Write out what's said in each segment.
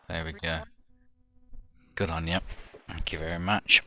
There we go. Good on you. Thank you very much.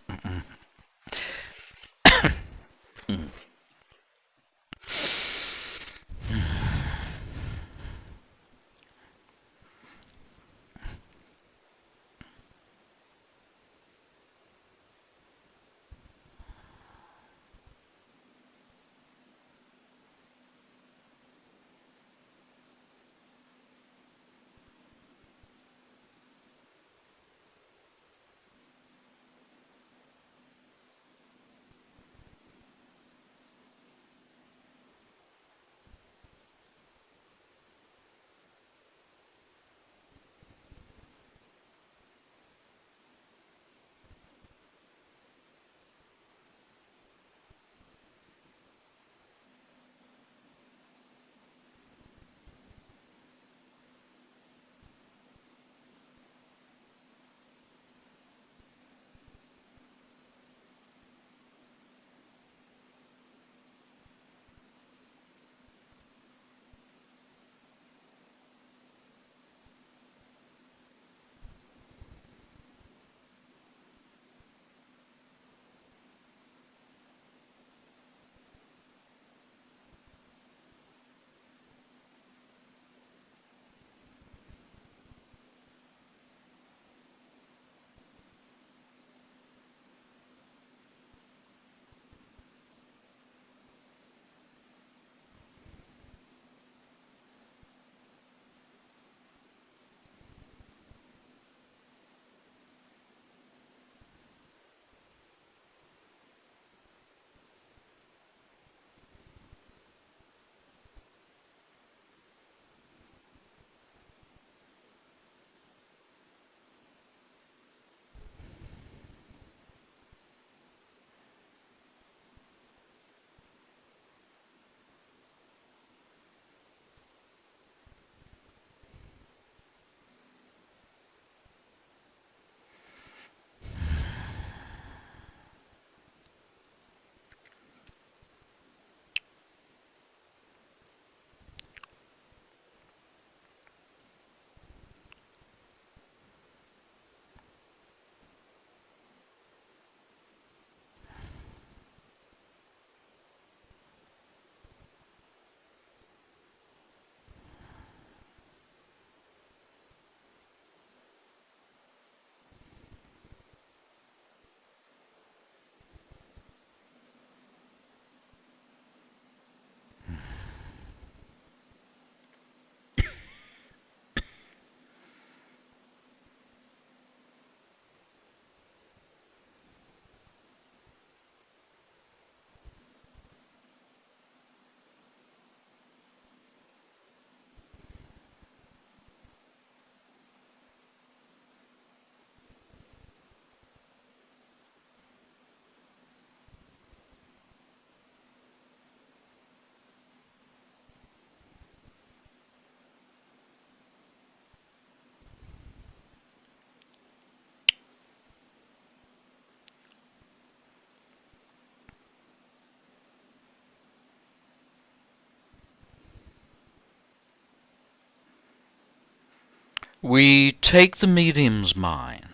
We take the medium's mind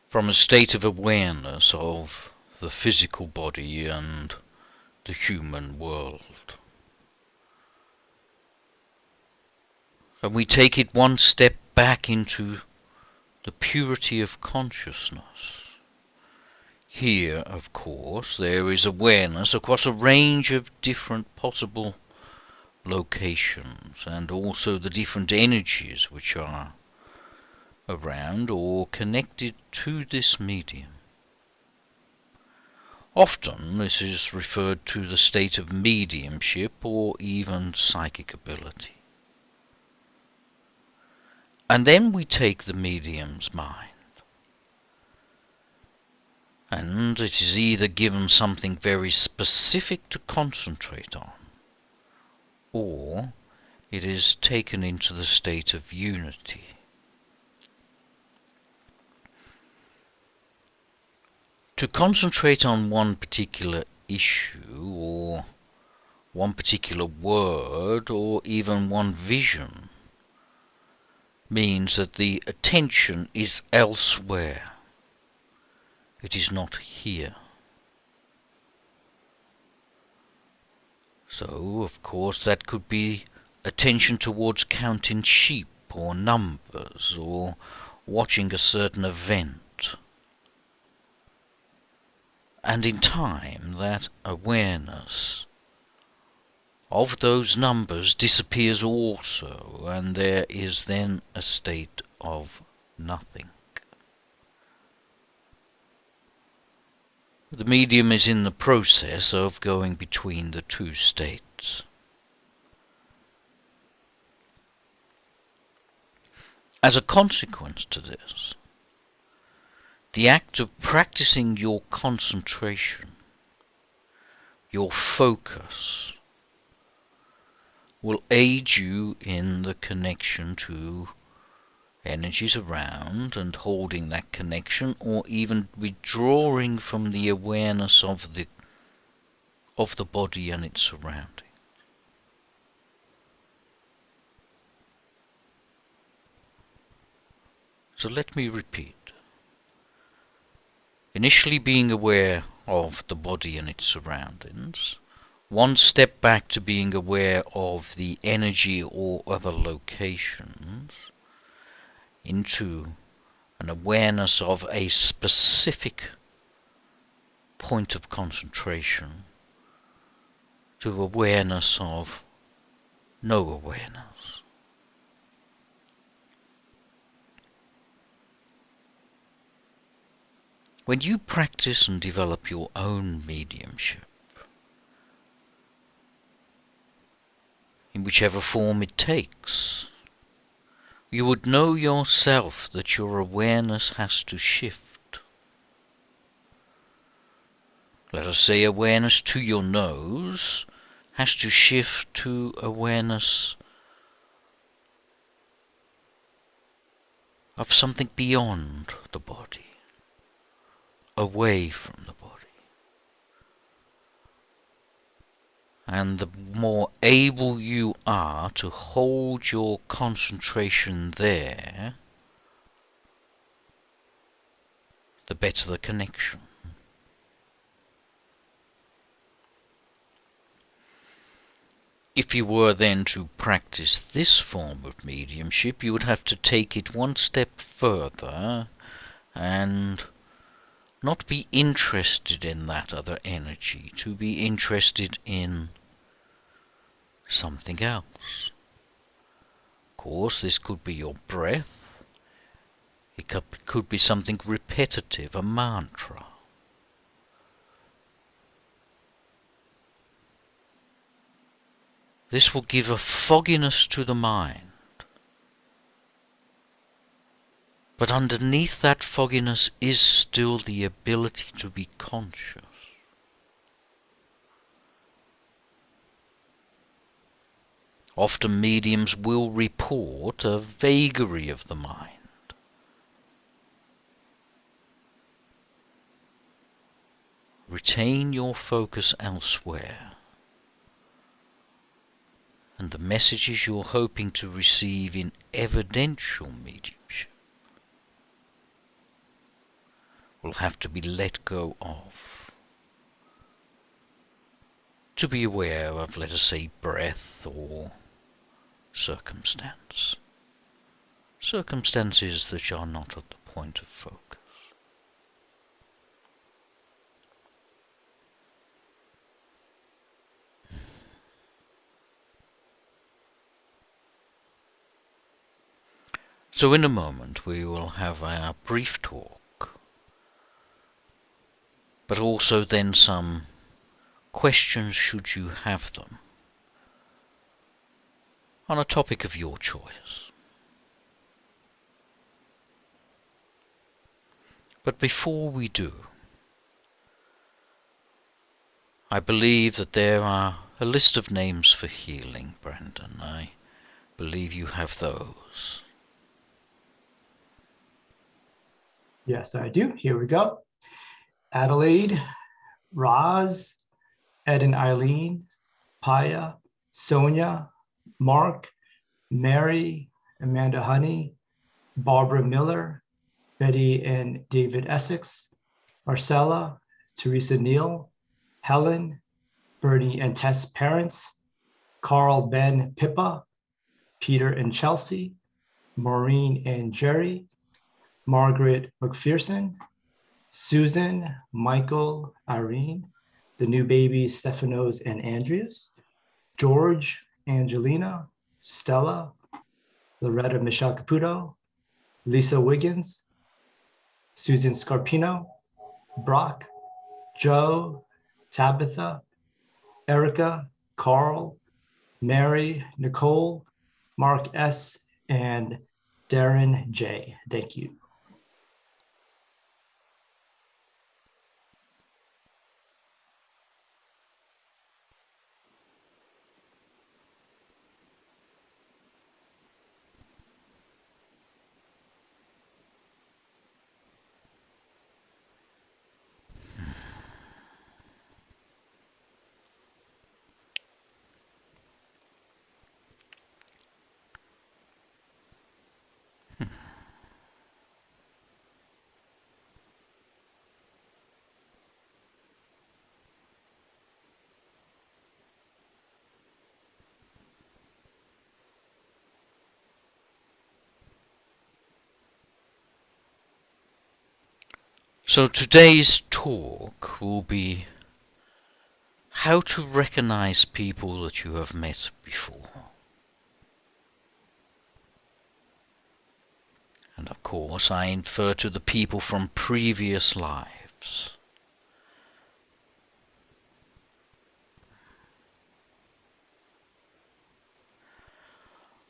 from a state of awareness of the physical body and the human world. And we take it one step back into the purity of consciousness. Here, of course, there is awareness across a range of different possible locations, and also the different energies which are around or connected to this medium. Often this is referred to the state of mediumship or even psychic ability. And then we take the medium's mind, and it is either given something very specific to concentrate on, or it is taken into the state of unity. To concentrate on one particular issue, or one particular word, or even one vision, means that the attention is elsewhere. It is not here. So, of course, that could be attention towards counting sheep or numbers or watching a certain event. And in time, that awareness of those numbers disappears also, and there is then a state of nothing. The medium is in the process of going between the two states. As a consequence to this, the act of practicing your concentration, your focus, will aid you in the connection to energies around and holding that connection, or even withdrawing from the awareness of the body and its surroundings. So let me repeat. Initially being aware of the body and its surroundings, one step back to being aware of the energy or other locations, into an awareness of a specific point of concentration, to awareness of no awareness. When you practice and develop your own mediumship, in whichever form it takes, you would know yourself that your awareness has to shift. Let us say awareness to your nose has to shift to awareness of something beyond the body, away from the body. And the more able you are to hold your concentration there, the better the connection. If you were then to practice this form of mediumship, you would have to take it one step further and not be interested in that other energy, to be interested in something else. Of course, this could be your breath. It could be something repetitive, a mantra. This will give a fogginess to the mind. But underneath that fogginess is still the ability to be conscious. Often mediums will report a vagary of the mind. Retain your focus elsewhere, and the messages you're hoping to receive in evidential mediumship will have to be let go of. To be aware of, let us say, breath or circumstance. Circumstances that are not at the point of focus. So in a moment we will have our brief talk, but also then some questions, should you have them, on a topic of your choice. But before we do, I believe that there are a list of names for healing, Brandon. I believe you have those. Yes, I do. Here we go. Adelaide, Roz, Ed and Eileen, Paya, Sonia, Mark, Mary, Amanda Honey, Barbara Miller, Betty and David Essex, Marcella, Teresa Neal, Helen, Bernie and Tess parents, Carl Ben Pippa, Peter and Chelsea, Maureen and Jerry, Margaret McPherson, Susan, Michael, Irene, the new babies Stephanos and Andreas, George, Angelina, Stella, Loretta Michelle Caputo, Lisa Wiggins, Susan Scarpino, Brock, Joe, Tabitha, Erica, Carl, Mary, Nicole, Mark S., and Darren J. Thank you. So today's talk will be how to recognize people that you have met before. And of course I infer to the people from previous lives.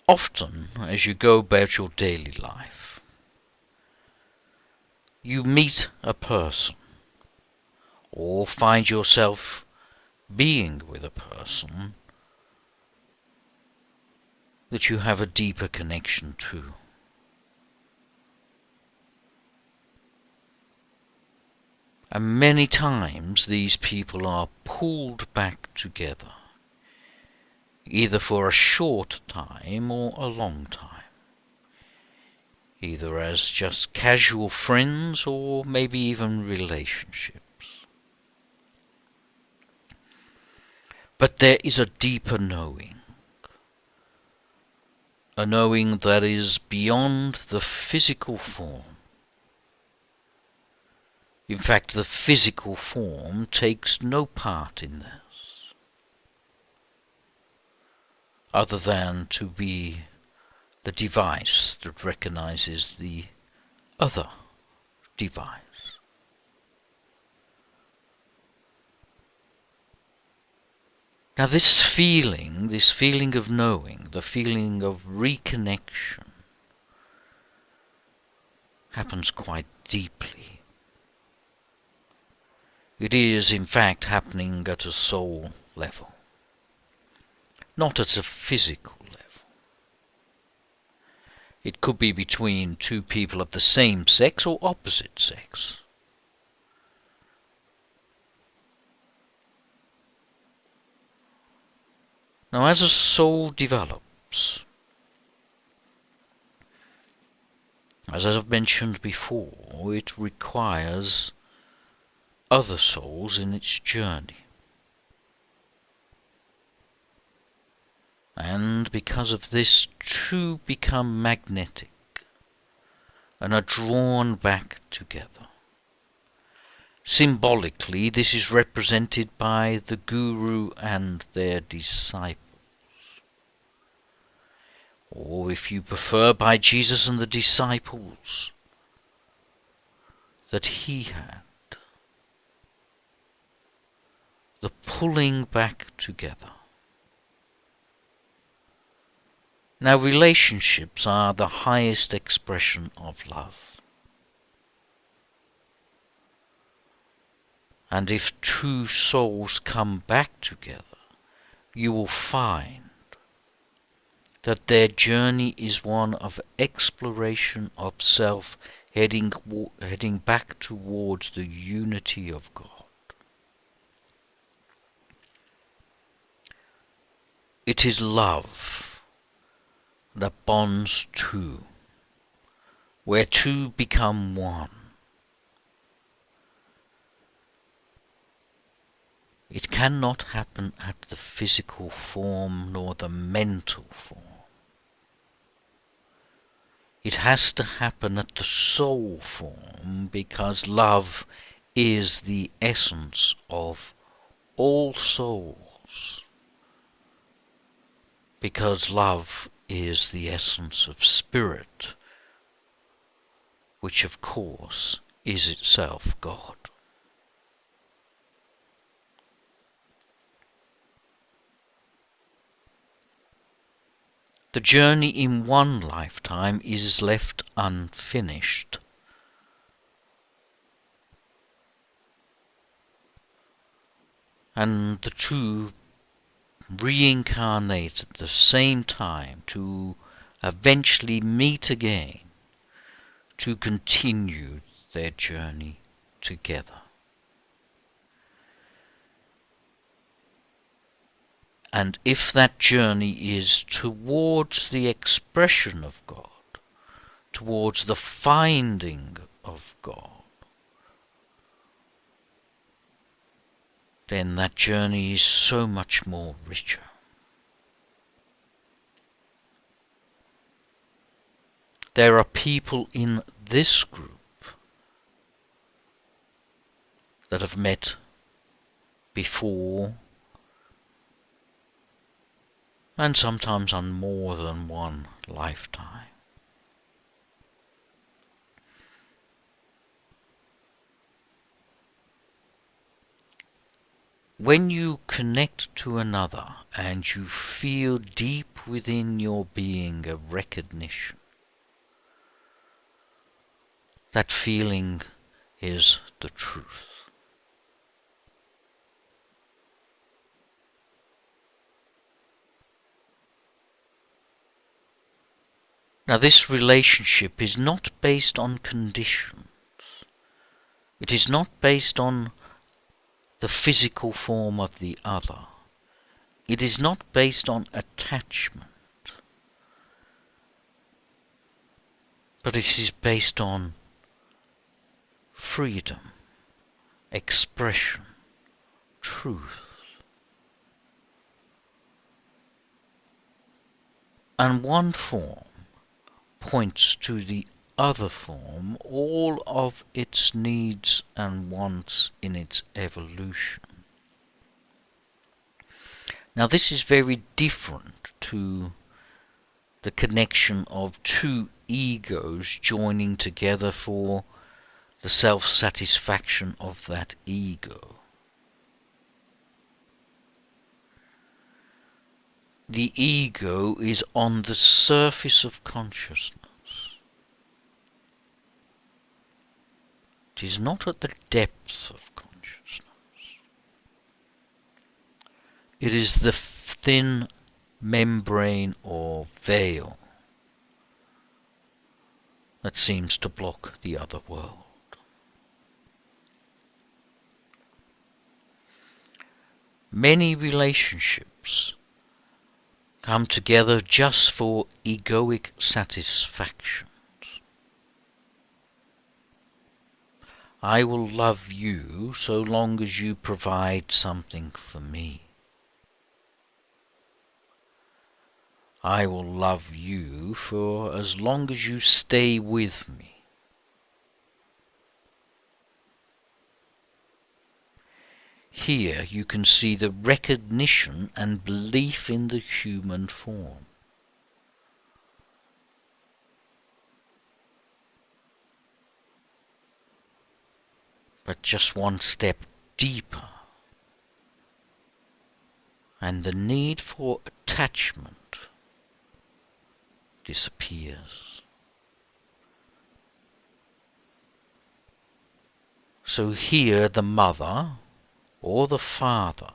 Often, as you go about your daily life, you meet a person or find yourself being with a person that you have a deeper connection to. And many times these people are pulled back together, either for a short time or a long time, either as just casual friends or maybe even relationships. But there is a deeper knowing, a knowing that is beyond the physical form. In fact, the physical form takes no part in this, other than to be the device that recognizes the other device. Now this feeling of knowing, the feeling of reconnection, happens quite deeply. It is, in fact, happening at a soul level, not at a physical level. It could be between two people of the same sex or opposite sex. Now, as a soul develops, as I've mentioned before, it requires other souls in its journey. And because of this, two become magnetic and are drawn back together. Symbolically, this is represented by the guru and their disciples. Or, if you prefer, by Jesus and the disciples that he had. The pulling back together. Now, relationships are the highest expression of love. And if two souls come back together, you will find that their journey is one of exploration of self, heading back towards the unity of God. It is love that bonds two, where two become one. It cannot happen at the physical form nor the mental form. It has to happen at the soul form, because love is the essence of all souls. Because love is the essence of spirit, which of course is itself God. The journey in one lifetime is left unfinished. And the two reincarnate at the same time to eventually meet again to continue their journey together. And if that journey is towards the expression of God, towards the finding of God, then that journey is so much more richer. There are people in this group that have met before, and sometimes on more than one lifetime. When you connect to another and you feel deep within your being a recognition, that feeling is the truth. Now, this relationship is not based on conditions. It is not based on the physical form of the other. It is not based on attachment. But it is based on freedom, expression, truth. And one form points to the other form, all of its needs and wants in its evolution. Now, this is very different to the connection of two egos joining together for the self-satisfaction of that ego. The ego is on the surface of consciousness. It is not at the depths of consciousness. It is the thin membrane or veil that seems to block the other world. Many relationships come together just for egoic satisfactions. I will love you so long as you provide something for me. I will love you for as long as you stay with me. Here you can see the recognition and belief in the human form. But just one step deeper, and the need for attachment disappears. So here the mother or the father,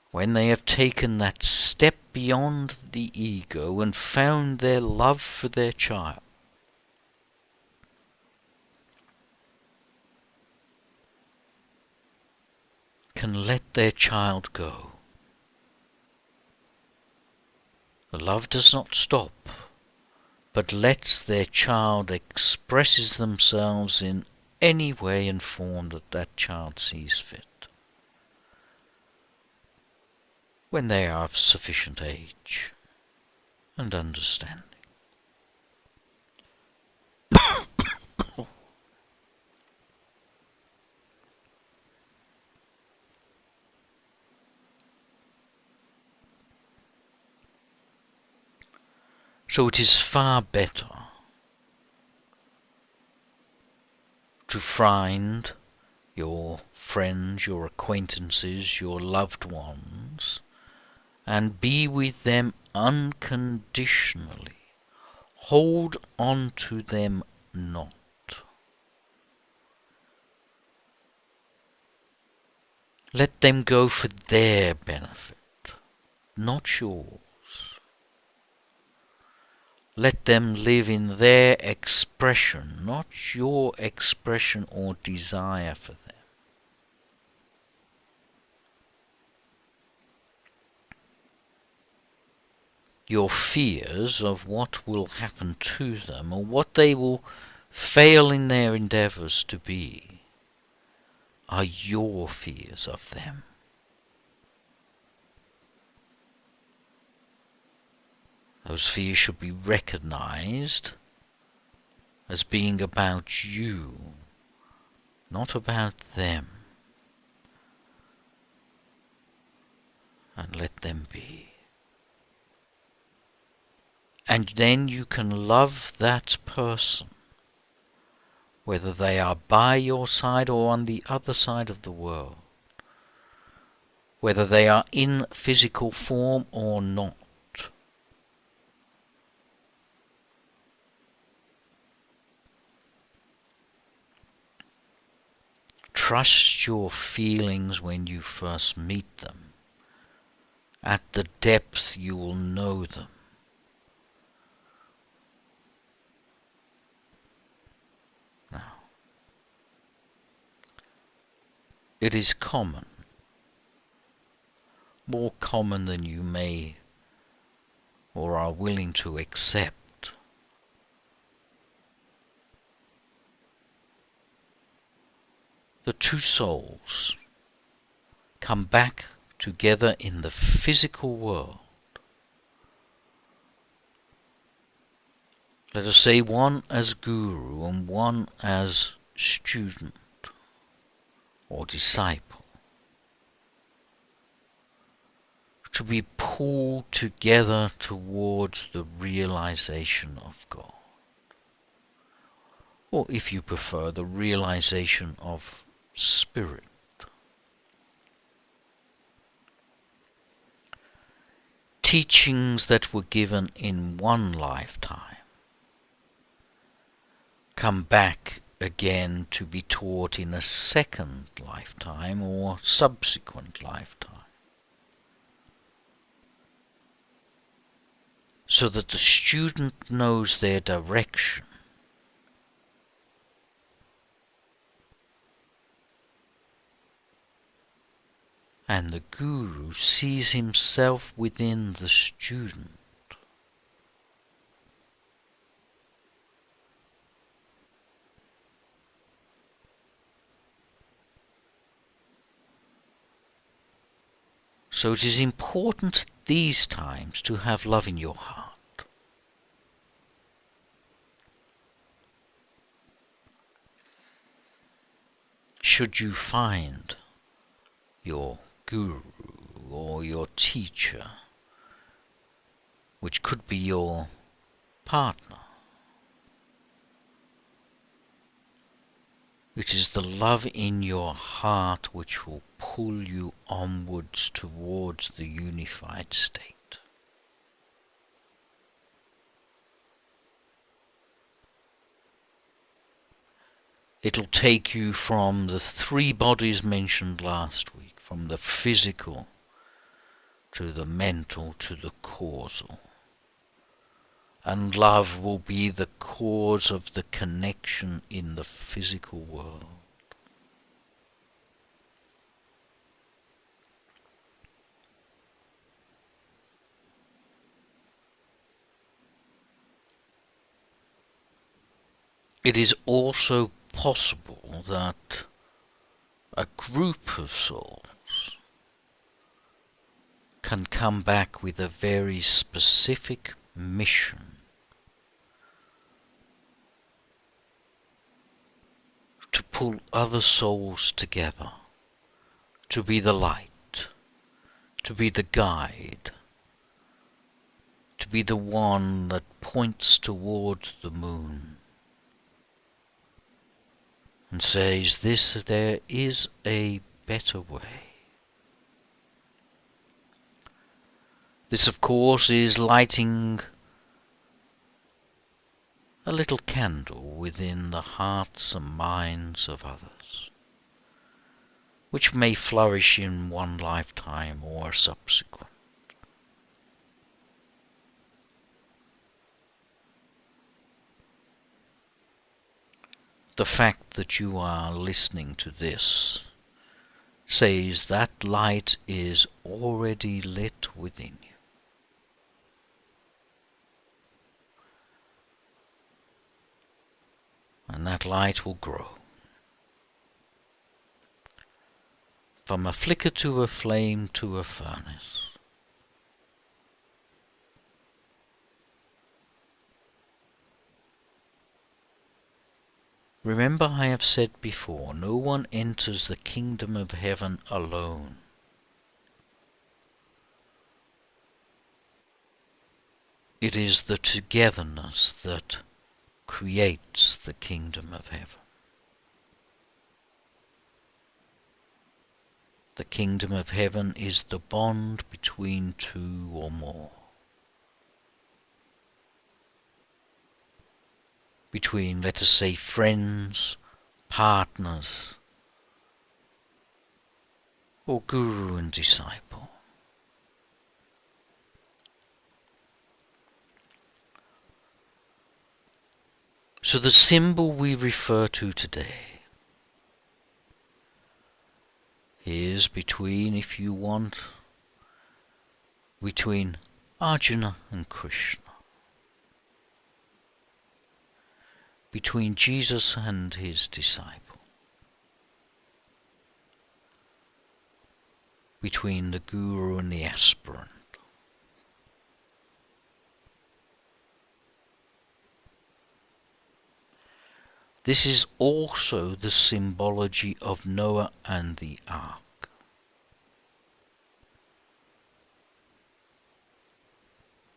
when they have taken that step beyond the ego and found their love for their child, can let their child go. The love does not stop, but lets their child expresses themselves in any way and form that that child sees fit, when they are of sufficient age and understanding. So it is far better to find your friends, your acquaintances, your loved ones, and be with them unconditionally. Hold on to them not. Let them go for their benefit, not yours. Let them live in their expression, not your expression or desire for them. Your fears of what will happen to them or what they will fail in their endeavours to be are your fears of them. Those fears should be recognized as being about you, not about them, and let them be. And then you can love that person, whether they are by your side or on the other side of the world, whether they are in physical form or not. Trust your feelings when you first meet them. At the depth you will know them. Now, it is common, more common than you may or are willing to accept, the two souls come back together in the physical world. Let us say one as guru and one as student or disciple, to be pulled together towards the realization of God. Or if you prefer, the realization of Spirit. Teachings that were given in one lifetime come back again to be taught in a second lifetime or subsequent lifetime, so that the student knows their direction and the guru sees himself within the student. So it is important at these times to have love in your heart. Should you find your guru or your teacher, which could be your partner, it is the love in your heart which will pull you onwards towards the unified state. It'll take you from the three bodies mentioned last week, from the physical to the mental to the causal. And love will be the cause of the connection in the physical world. it is also possible that a group of souls can come back with a very specific mission to pull other souls together, to be the light, to be the guide, to be the one that points toward the moon and says, there is a better way. This, of course, is lighting a little candle within the hearts and minds of others, which may flourish in one lifetime or subsequent. The fact that you are listening to this says that light is already lit within you. And that light will grow. From a flicker to a flame to a furnace. Remember, I have said before, no one enters the kingdom of heaven alone. It is the togetherness that creates the kingdom of heaven. The kingdom of heaven is the bond between two or more. Between, let us say, friends, partners, or guru and disciple. So the symbol we refer to today is between, if you want, between Arjuna and Krishna. Between Jesus and his disciple, between the guru and the aspirant. This is also the symbology of Noah and the ark.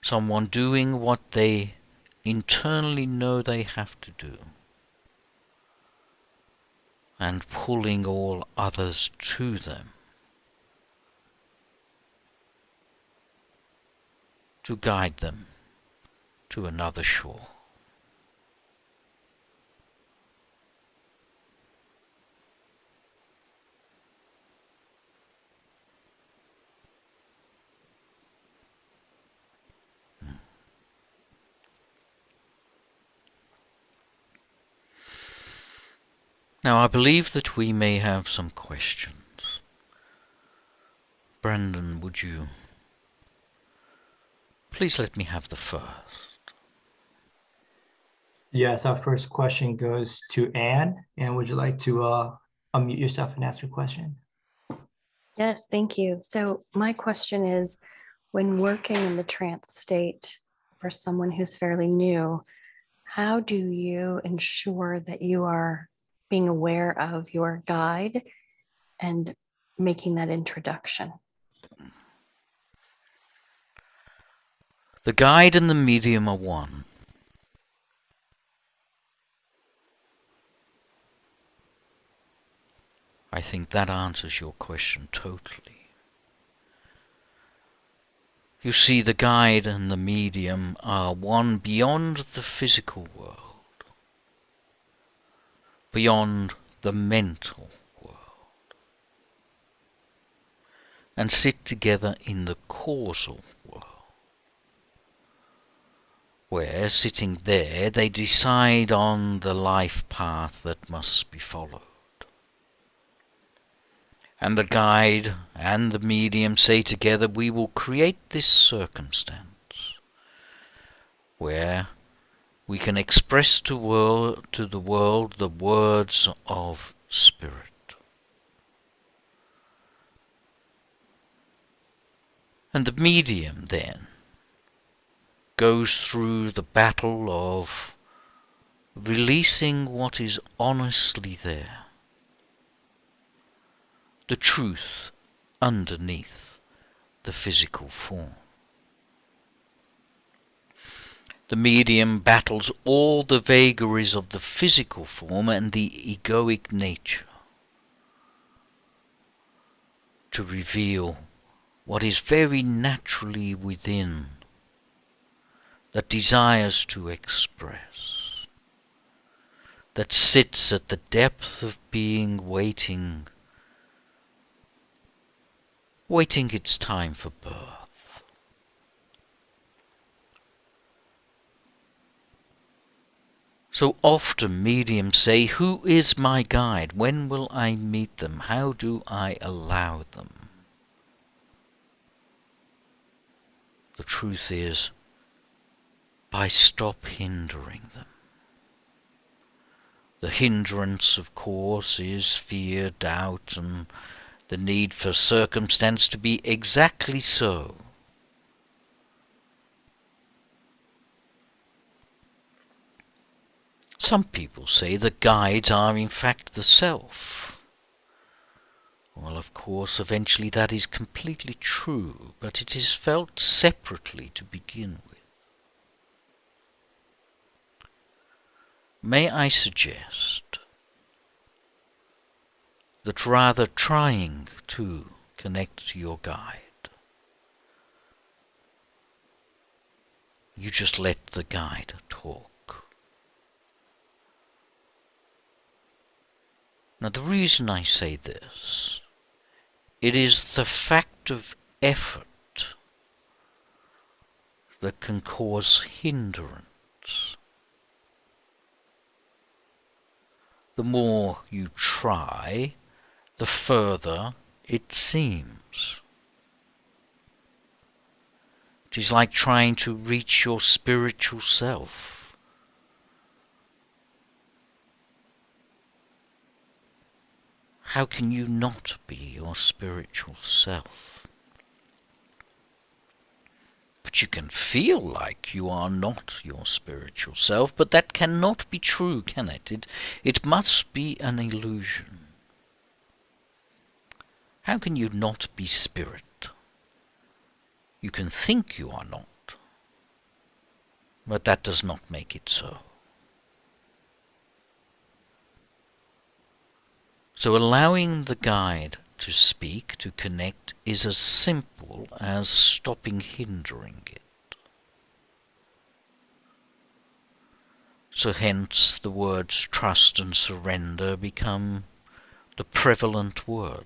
Someone doing what they internally know they have to do, and pulling all others to them to guide them to another shore. Now, I believe that we may have some questions. Brandon, would you please let me have the first? Yes, our first question goes to Anne. Anne, would you like to unmute yourself and ask your question? Yes, thank you. So my question is, when working in the trance state for someone who's fairly new, how do you ensure that you are being aware of your guide and making that introduction? The guide and the medium are one. I think that answers your question totally. You see, the guide and the medium are one beyond the physical world, beyond the mental world, and sit together in the causal world, where, sitting there, they decide on the life path that must be followed. And the guide and the medium say together, we will create this circumstance where we can express to the world the words of Spirit. And the medium then goes through the battle of releasing what is honestly there, the truth underneath the physical form. The medium battles all the vagaries of the physical form and the egoic nature to reveal what is very naturally within, that desires to express, that sits at the depth of being, waiting its time for birth. So often mediums say, who is my guide? When will I meet them? How do I allow them? The truth is, by stop hindering them. The hindrance, of course, is fear, doubt, and the need for circumstance to be exactly so. Some people say that guides are in fact the self. Well, of course, eventually that is completely true, but it is felt separately to begin with. May I suggest that rather trying to connect to your guide, you just let the guide talk. Now, the reason I say this, it is the fact of effort that can cause hindrance. The more you try, the further it seems. It is like trying to reach your spiritual self. How can you not be your spiritual self? But you can feel like you are not your spiritual self, but that cannot be true, can it? It must be an illusion. How can you not be spirit? You can think you are not, but that does not make it so. So allowing the guide to speak, to connect, is as simple as stopping hindering it. So hence the words trust and surrender become the prevalent words.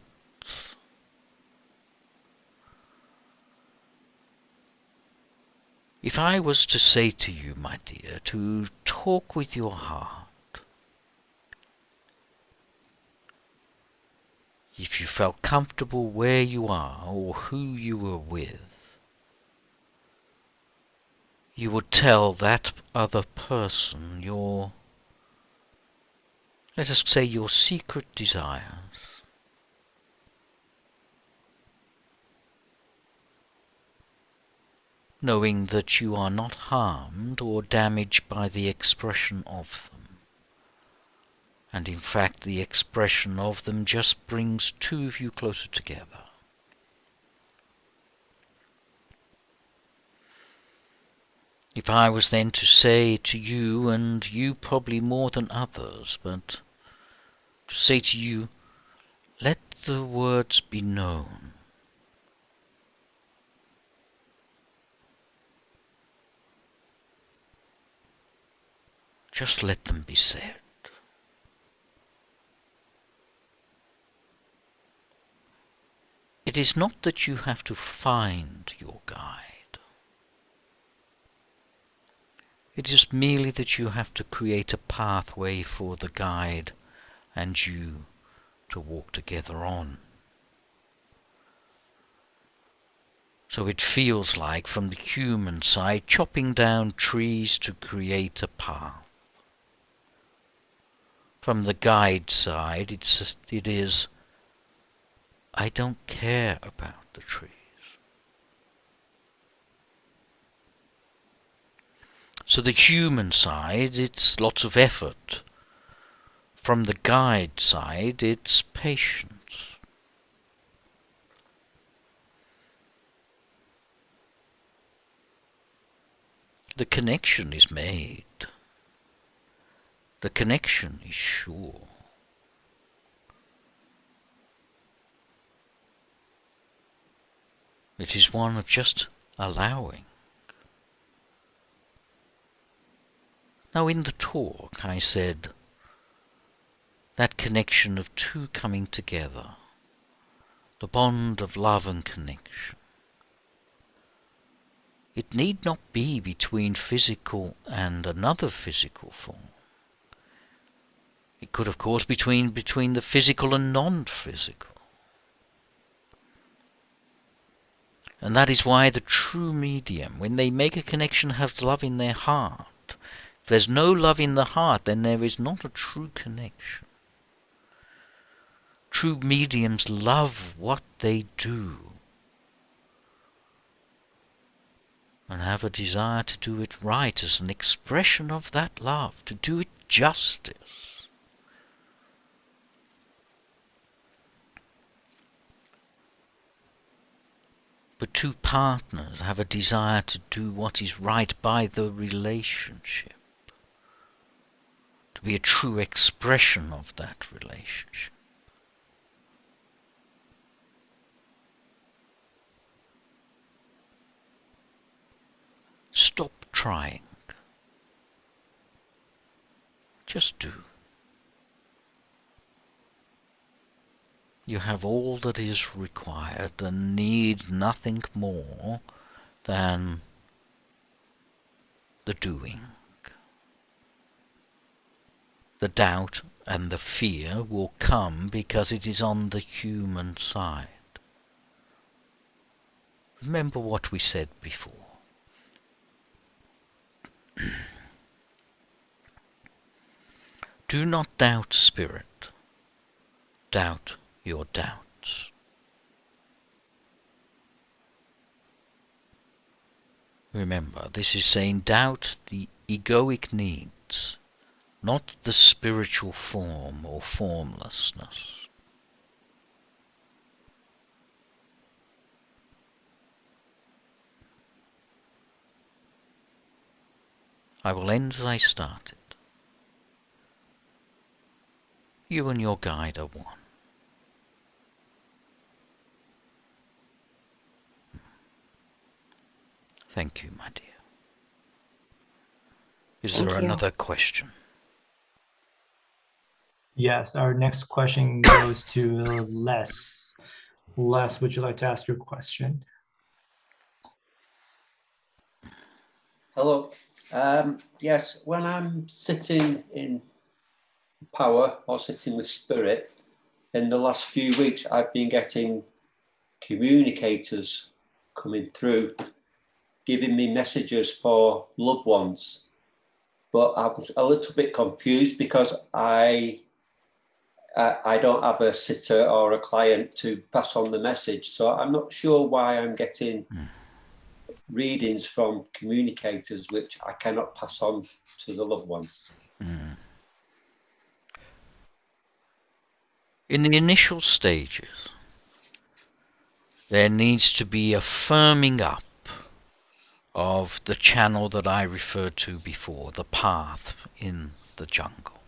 If I was to say to you, my dear, to talk with your heart, if you felt comfortable where you are or who you were with, you would tell that other person your, let us say, your secret desires. Knowing that you are not harmed or damaged by the expression of them. And in fact, the expression of them just brings two of you closer together. If I was then to say to you, and you probably more than others, but to say to you, let the words be known. Just let them be said. It is not that you have to find your guide. It is merely that you have to create a pathway for the guide and you to walk together on. So it feels like, from the human side, chopping down trees to create a path. From the guide side, it is, I don't care about the trees. So the human side, it's lots of effort. From the guide side, it's patience. The connection is made. The connection is sure. It is one of just allowing. Now in the talk I said that connection of two coming together, the bond of love and connection. It need not be between physical and another physical form. It could, of course, be between the physical and non-physical. And that is why the true medium, when they make a connection, has love in their heart. If there's no love in the heart, then there is not a true connection. True mediums love what they do and have a desire to do it right as an expression of that love, to do it justice. But two partners have a desire to do what is right by the relationship, to be a true expression of that relationship. Stop trying. Just do. You have all that is required and need nothing more than the doing. The doubt and the fear will come because it is on the human side. Remember what we said before. Do not doubt spirit, doubt your doubts. Remember, this is saying doubt the egoic needs, not the spiritual form or formlessness. I will end as I started. You and your guide are one. Thank you, my dear. Is there another question? Yes, our next question goes to Les. Les, would you like to ask your question? Hello. Yes, when I'm sitting in power or sitting with spirit, in the last few weeks I've been getting communicators coming through, giving me messages for loved ones. But I was a little bit confused because I don't have a sitter or a client to pass on the message. So I'm not sure why I'm getting readings from communicators which I cannot pass on to the loved ones. In the initial stages, there needs to be a firming up of the channel that I referred to before, the path in the jungle.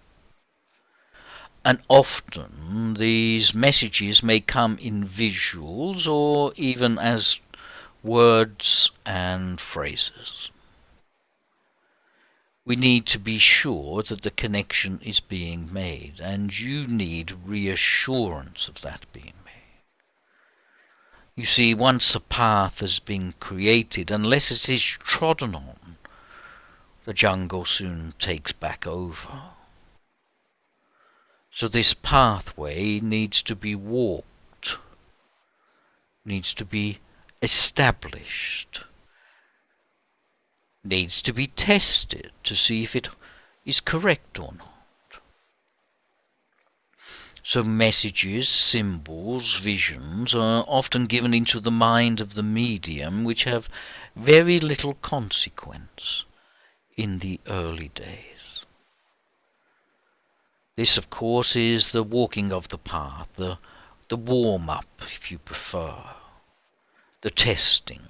And often these messages may come in visuals or even as words and phrases. We need to be sure that the connection is being made, and you need reassurance of that being made. You see, once a path has been created, unless it is trodden on, the jungle soon takes back over. So this pathway needs to be walked, needs to be established needs to be tested to see if it is correct or not. So messages, symbols, visions are often given into the mind of the medium, which have very little consequence in the early days. This, of course, is the walking of the path, the warm-up, if you prefer, the testing.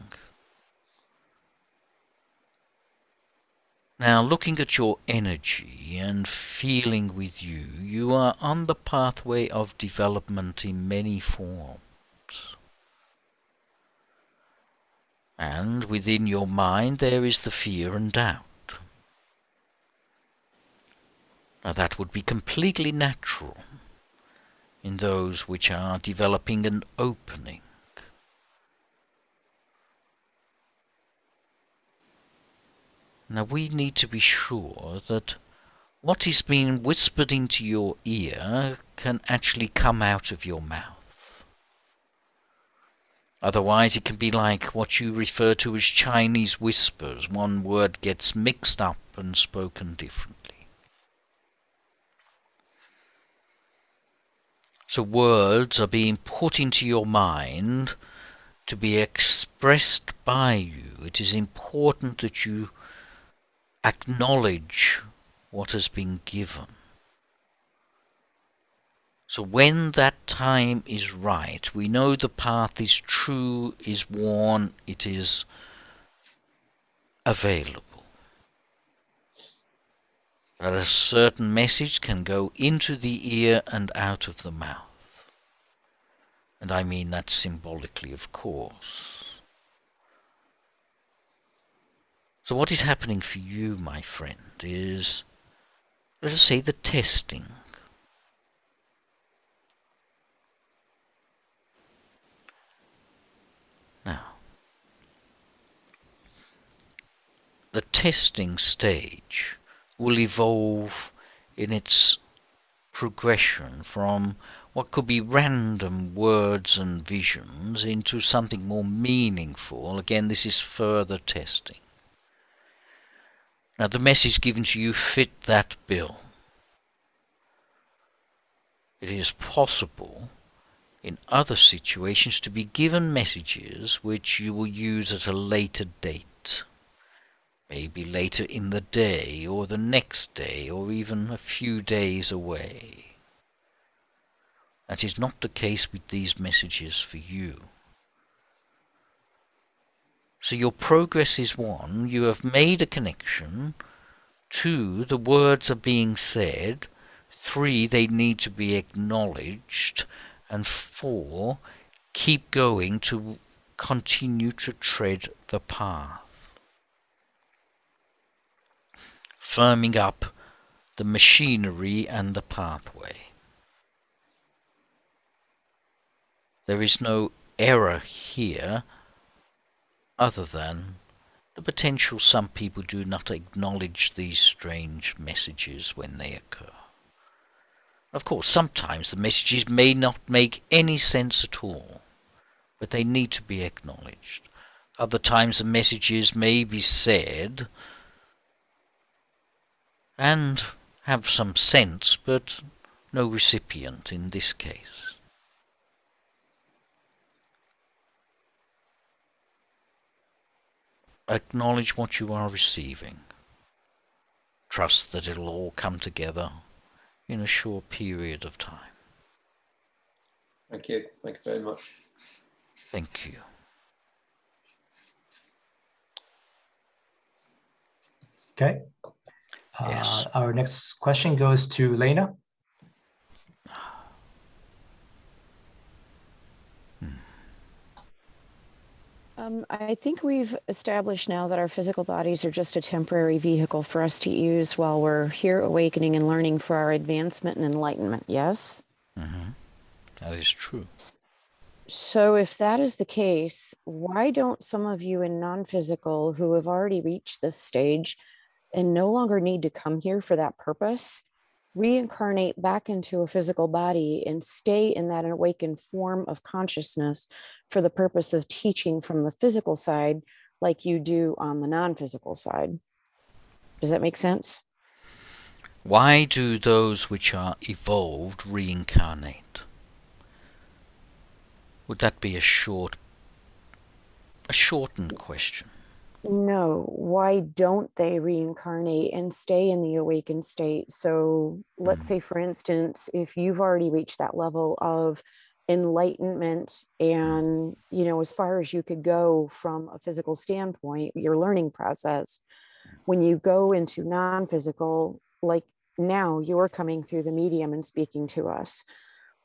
Now, looking at your energy and feeling with you, you are on the pathway of development in many forms. And within your mind there is the fear and doubt. Now that would be completely natural in those which are developing and opening. Now we need to be sure that what is being whispered into your ear can actually come out of your mouth. Otherwise it can be like what you refer to as Chinese whispers. One word gets mixed up and spoken differently. So words are being put into your mind to be expressed by you. It is important that you acknowledge what has been given. So when that time is right, we know the path is true, is worn, it is available. That a certain message can go into the ear and out of the mouth. And I mean that symbolically, of course. So what is happening for you, my friend, is, let us say, the testing. Now, the testing stage will evolve in its progression from what could be random words and visions into something more meaningful. Again, this is further testing. Now, the message given to you fit that bill. It is possible in other situations to be given messages which you will use at a later date. Maybe later in the day, or the next day, or even a few days away. That is not the case with these messages for you. So your progress is 1, you have made a connection. 2, the words are being said. 3, they need to be acknowledged. And 4, keep going to continue to tread the path. Firming up the machinery and the pathway. There is no error here other than the potential some people do not acknowledge these strange messages when they occur. Of course, sometimes the messages may not make any sense at all, but they need to be acknowledged. Other times the messages may be said and have some sense, but no recipient in this case. Acknowledge what you are receiving. Trust that it'll all come together in a short period of time. Thank you. Thank you very much. Thank you. Okay. Yes. Our next question goes to Lena. I think we've established now that our physical bodies are just a temporary vehicle for us to use while we're here awakening and learning for our advancement and enlightenment, yes? Mm-hmm. That is true. So if that is the case, why don't some of you in non-physical who have already reached this stage and no longer need to come here for that purpose reincarnate back into a physical body and stay in that awakened form of consciousness for the purpose of teaching from the physical side, like you do on the non-physical side. Does that make sense? Why do those which are evolved reincarnate? Would that be a shortened question? No, why don't they reincarnate and stay in the awakened state? So let's say, for instance, if you've already reached that level of enlightenment and, as far as you could go from a physical standpoint, your learning process, when you go into non-physical, like now you're coming through the medium and speaking to us,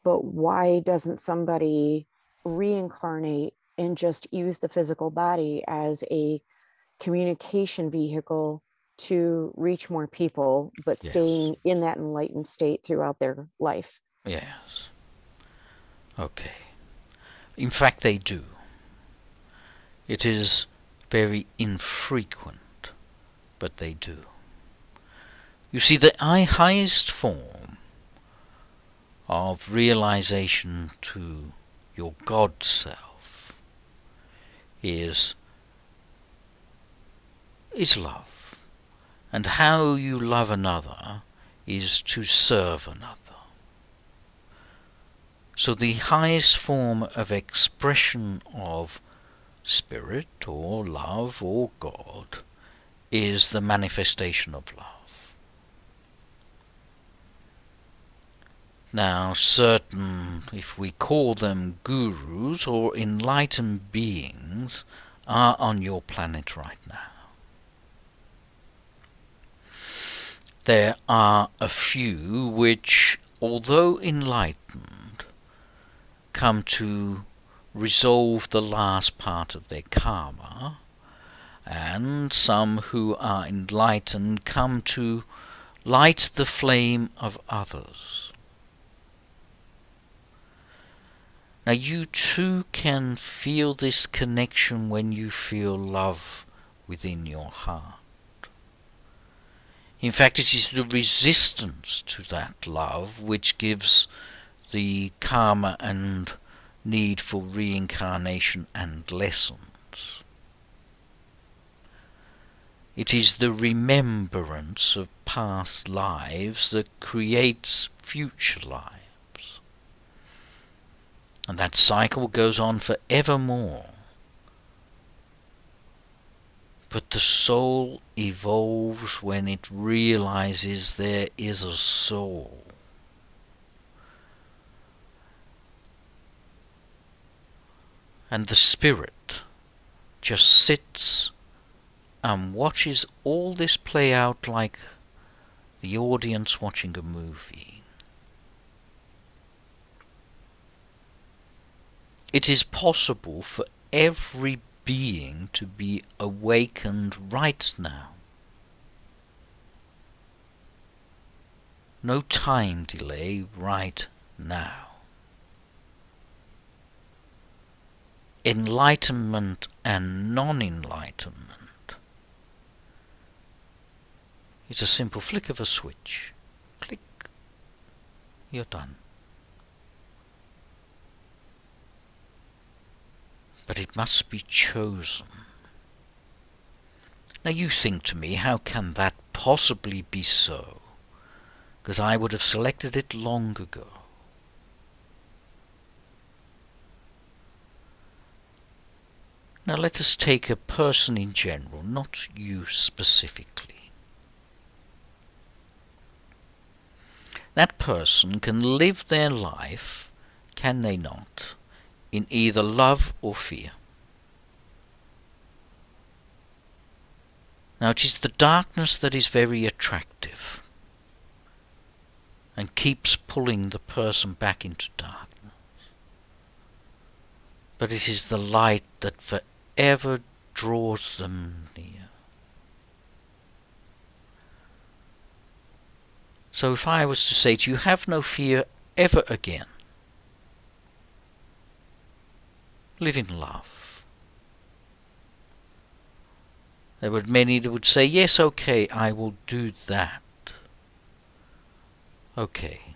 but why doesn't somebody reincarnate and just use the physical body as a communication vehicle to reach more people, but staying in that enlightened state throughout their life? Yes. Okay. In fact, they do. It is very infrequent, but they do. You see, the highest form of realization to your God self is love. And how you love another is to serve another. So the highest form of expression of spirit or love or God is the manifestation of love. Now, certain, if we call them gurus or enlightened beings, are on your planet right now. There are a few which, although enlightened, come to resolve the last part of their karma, and some who are enlightened come to light the flame of others. Now you too can feel this connection when you feel love within your heart. In fact, it is the resistance to that love which gives the karma and need for reincarnation and lessons. It is the remembrance of past lives that creates future lives. And that cycle goes on forevermore. But the soul evolves when it realizes there is a soul. And the spirit just sits and watches all this play out like the audience watching a movie. It is possible for every being to be awakened right now. No time delay, right now. Enlightenment and non-enlightenment is a simple flick of a switch. Click. You're done. But it must be chosen. Now you think to me, how can that possibly be so? Because I would have selected it long ago. Now let us take a person in general, not you specifically. That person can live their life, can they not, in either love or fear. Now it is the darkness that is very attractive and keeps pulling the person back into darkness. But it is the light that forever draws them near. So if I was to say to you, have no fear ever again, live in love. There were many that would say, yes, okay, I will do that. Okay.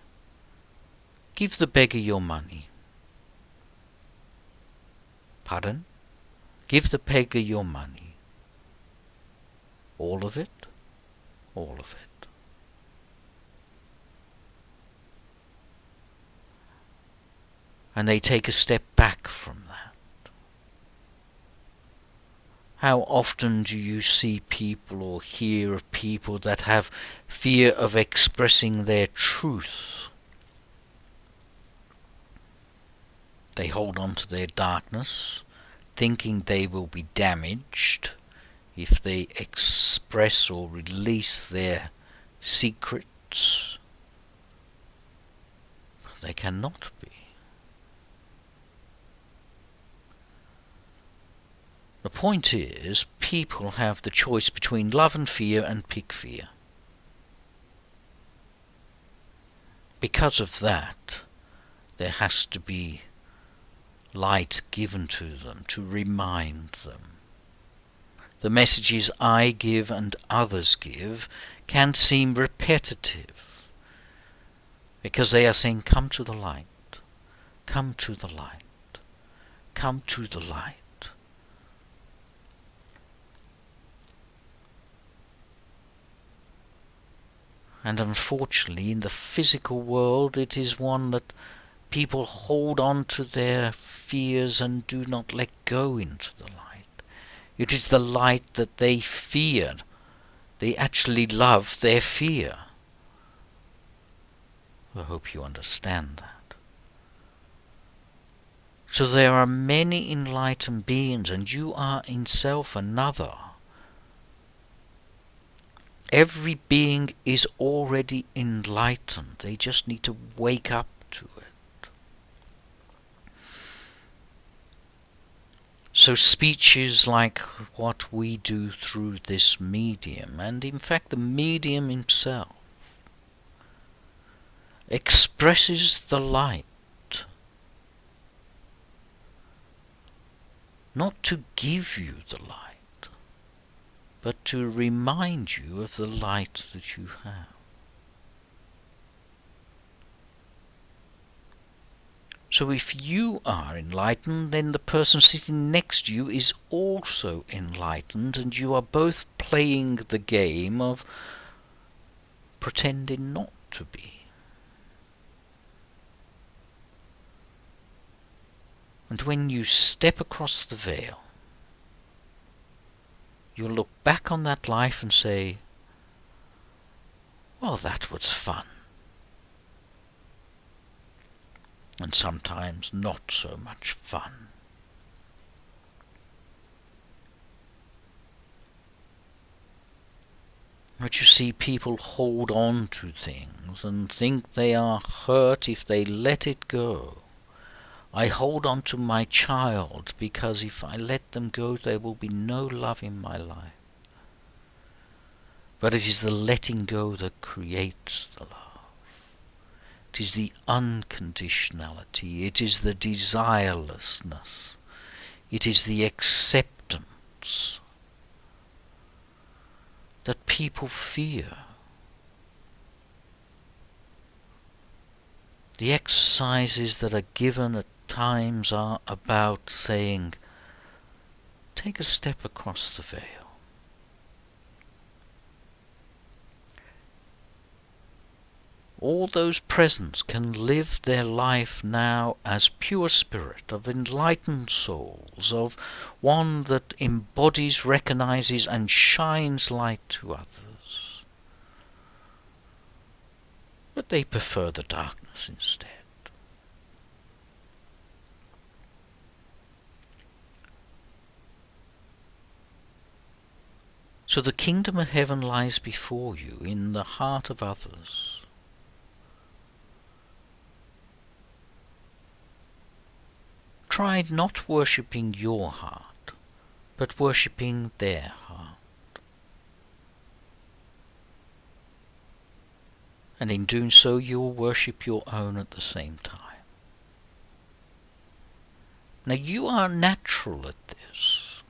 Give the beggar your money. Pardon? Give the beggar your money. All of it? All of it. And they take a step back from that. How often do you see people or hear of people that have fear of expressing their truth? They hold on to their darkness, thinking they will be damaged if they express or release their secrets. But they cannot be. The point is, people have the choice between love and fear and pick fear. Because of that, there has to be light given to them to remind them. The messages I give and others give can seem repetitive because they are saying, come to the light, come to the light, come to the light. And unfortunately, in the physical world, it is one that people hold on to their fears and do not let go into the light. It is the light that they fear. They actually love their fear. I hope you understand that. So there are many enlightened beings, and you are in self another. Every being is already enlightened. They just need to wake up to it. So speeches like what we do through this medium, and in fact the medium himself, expresses the light, not to give you the light, but to remind you of the light that you have. So if you are enlightened, then the person sitting next to you is also enlightened, and you are both playing the game of pretending not to be. And when you step across the veil, you'll look back on that life and say, well, that was fun. And sometimes not so much fun. But you see, people hold on to things and think they are hurt if they let it go. I hold on to my child because if I let them go, there will be no love in my life. But it is the letting go that creates the love. It is the unconditionality, it is the desirelessness, it is the acceptance that people fear. The exercises that are given at times are about saying, take a step across the veil. All those presents can live their life now as pure spirit, of enlightened souls, of one that embodies, recognizes, and shines light to others. But they prefer the darkness instead. So the kingdom of heaven lies before you, in the heart of others. Try not worshipping your heart, but worshipping their heart. And in doing so, you'll worship your own at the same time. Now you are natural at this.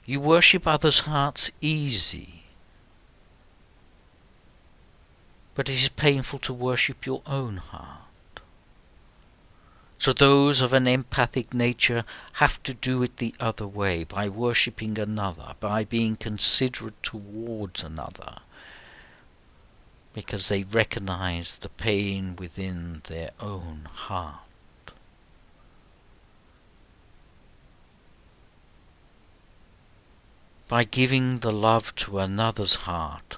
You worship others' hearts easy. but it is painful to worship your own heart. So those of an empathic nature have to do it the other way, by worshipping another, by being considerate towards another, because they recognize the pain within their own heart. By giving the love to another's heart,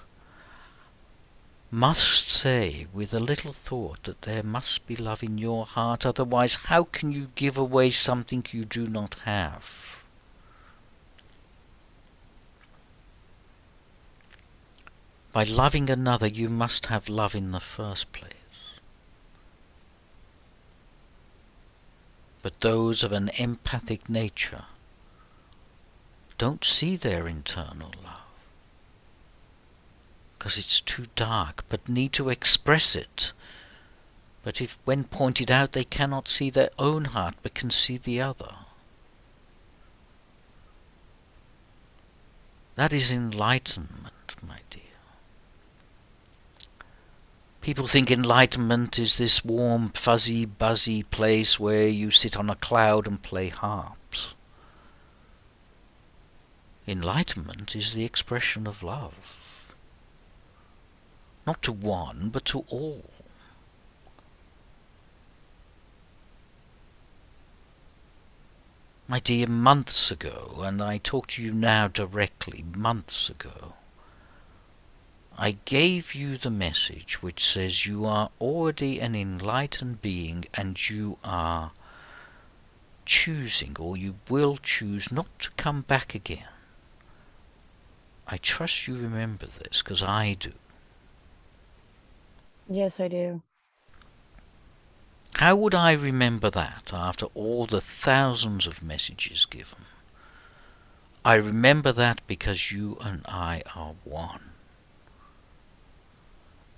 must say with a little thought that there must be love in your heart, otherwise how can you give away something you do not have? By loving another you must have love in the first place. But those of an empathic nature don't see their internal love, because it's too dark, but need to express it. But if, when pointed out, they cannot see their own heart, but can see the other. That is enlightenment, my dear. People think enlightenment is this warm, fuzzy, buzzy place where you sit on a cloud and play harps. Enlightenment is the expression of love. Not to one, but to all. My dear, months ago, and I talk to you now directly, months ago, I gave you the message which says you are already an enlightened being and you are choosing, or you will choose, not to come back again. I trust you remember this, because I do. Yes, I do. How would I remember that after all the thousands of messages given? I remember that because you and I are one.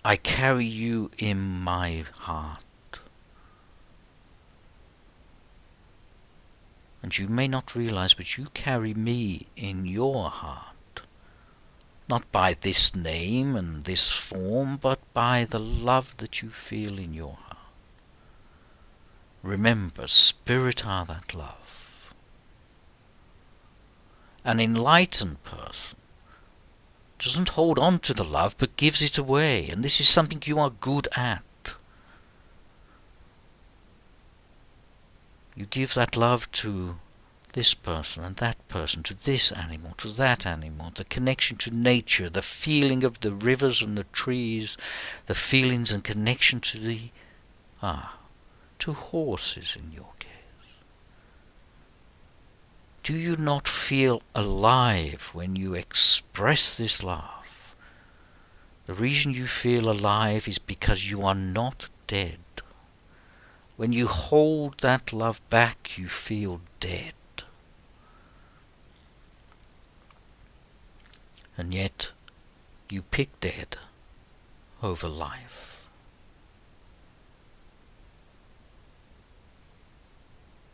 I carry you in my heart. And you may not realize, but you carry me in your heart. Not by this name and this form, but by the love that you feel in your heart. Remember, spirit are that love. An enlightened person doesn't hold on to the love, but gives it away, and this is something you are good at. You give that love to this person and that person, to this animal, to that animal, the connection to nature, the feeling of the rivers and the trees, the feelings and connection to the, to horses in your case. Do you not feel alive when you express this love? The reason you feel alive is because you are not dead. When you hold that love back, you feel dead. And yet, you pick dead over life.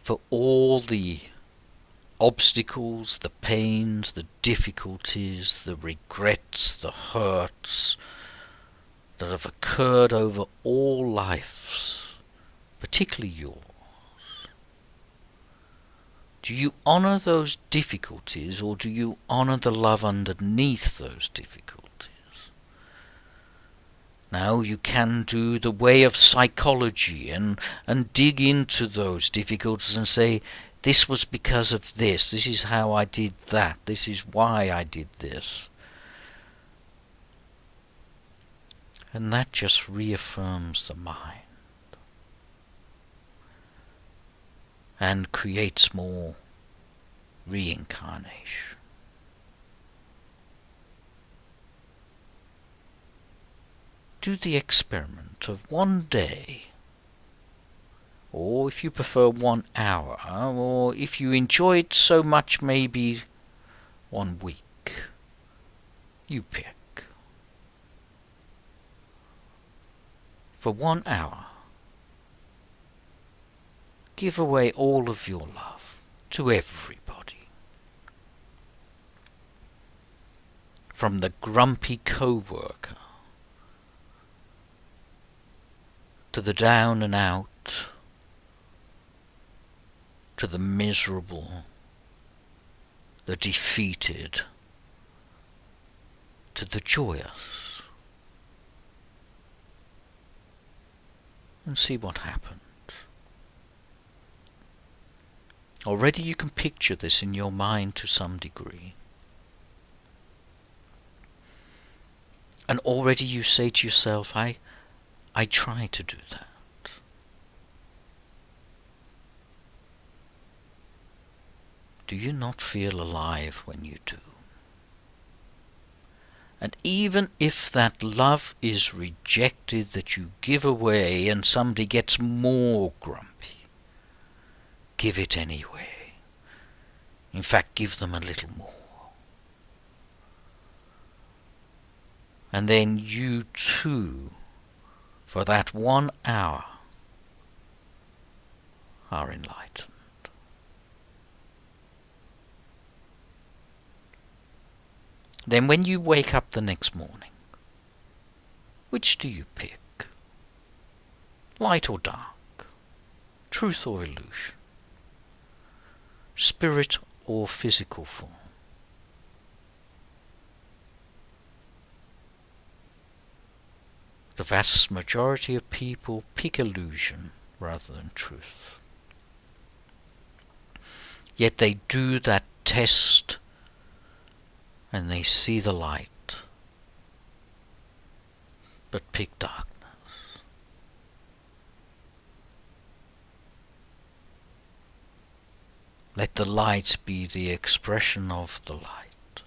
For all the obstacles, the pains, the difficulties, the regrets, the hurts that have occurred over all lives, particularly yours, do you honor those difficulties, or do you honor the love underneath those difficulties? Now you can do the way of psychology and dig into those difficulties and say, this was because of this is how I did that, this is why I did this. And that just reaffirms the mind and creates more reincarnation. Do the experiment of one day, or if you prefer 1 hour, or if you enjoy it so much, maybe 1 week. You pick. For 1 hour, give away all of your love to everybody. From the grumpy co-worker to the down and out, to the miserable, the defeated, to the joyous, and see what happens. Already you can picture this in your mind to some degree. And already you say to yourself, I try to do that. Do you not feel alive when you do? And even if that love is rejected that you give away and somebody gets more grumpy, give it anyway. In fact, give them a little more. And then you too, for that 1 hour, are enlightened. Then when you wake up the next morning, which do you pick? Light or dark? Truth or illusion? Spirit or physical form? The vast majority of people pick illusion rather than truth. Yet they do that test and they see the light, but pick darkness. Let the light be the expression of the light.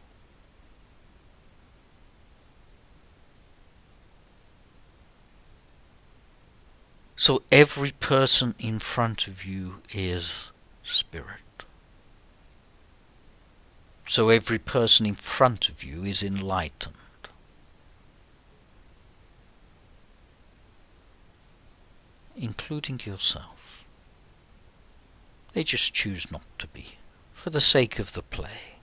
So every person in front of you is spirit. So every person in front of you is enlightened. Including yourself. They just choose not to be, for the sake of the play.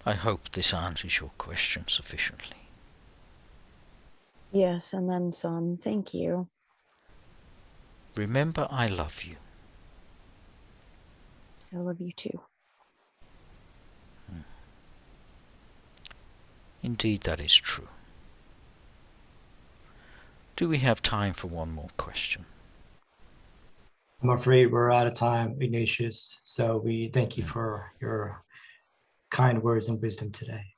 I hope this answers your question sufficiently. Yes, and then some. Thank you. Remember, I love you. I love you too. Indeed, that is true. Do we have time for one more question? I'm afraid we're out of time, Ignatius. So we thank you for your kind words and wisdom today.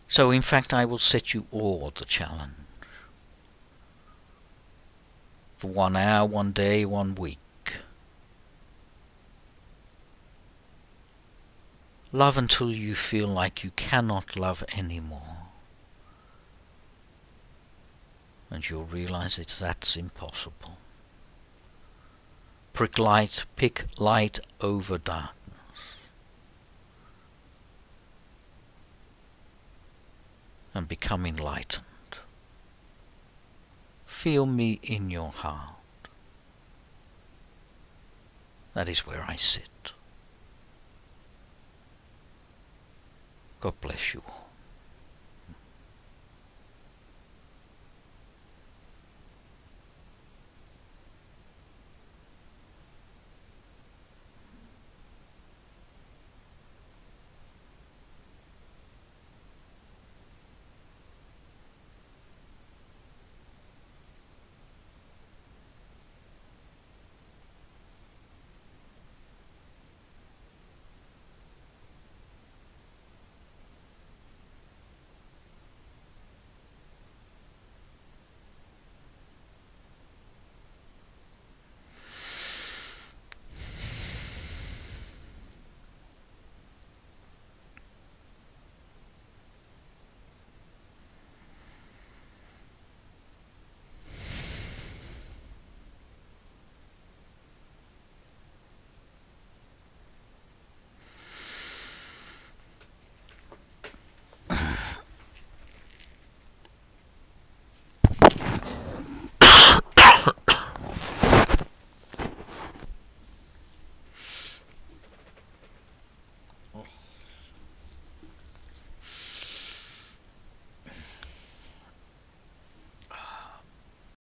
So in fact, I will set you all the challenge. For 1 hour, 1 day, 1 week. Love until you feel like you cannot love anymore. And you'll realize that's impossible. Pick light over darkness. And become enlightened. Feel me in your heart. That is where I sit. God bless you all.